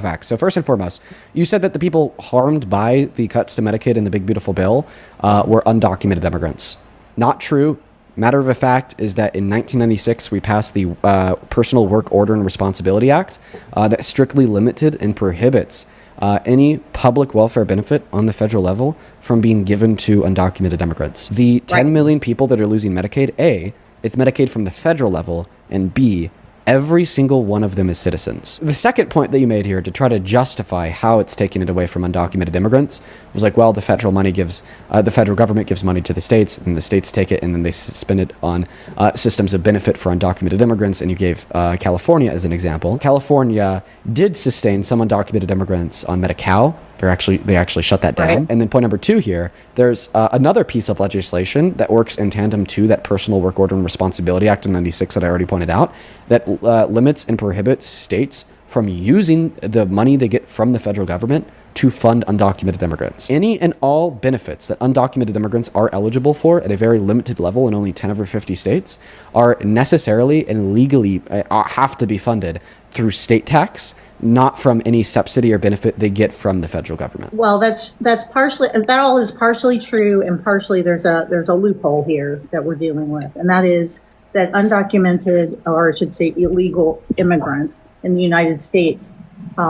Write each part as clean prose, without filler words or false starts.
facts. So first and foremost, you said that the people harmed by the cuts to Medicaid and the big beautiful bill were undocumented immigrants. Not true. Matter of fact is that in 1996 we passed the Personal Work Order and Responsibility Act that strictly limited and prohibits any public welfare benefit on the federal level from being given to undocumented immigrants. The 10 million people that are losing Medicaid, A, it's Medicaid from the federal level, and B, every single one of them is citizens. The second point that you made here to try to justify how it's taking it away from undocumented immigrants was like, well, the federal government gives money to the states, and the states take it and then they spend it on systems of benefit for undocumented immigrants. And you gave California as an example. California did sustain some undocumented immigrants on Medi-Cal. They actually shut that down. Right. And then point number two here, there's another piece of legislation that works in tandem to that Personal Work Order and Responsibility Act of 96 that I already pointed out, that limits and prohibits states from using the money they get from the federal government to fund undocumented immigrants. Any and all benefits that undocumented immigrants are eligible for at a very limited level in only 10 over 50 states are necessarily and legally have to be funded through state tax, not from any subsidy or benefit they get from the federal government. Well, that all is partially true, and partially there's a loophole here that we're dealing with, and that is that undocumented, or I should say illegal immigrants in the United States,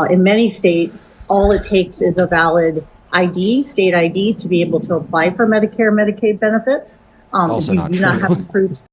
in many states, all it takes is a valid ID, state ID, to be able to apply for Medicare, Medicaid benefits. Also not true. Not have to prove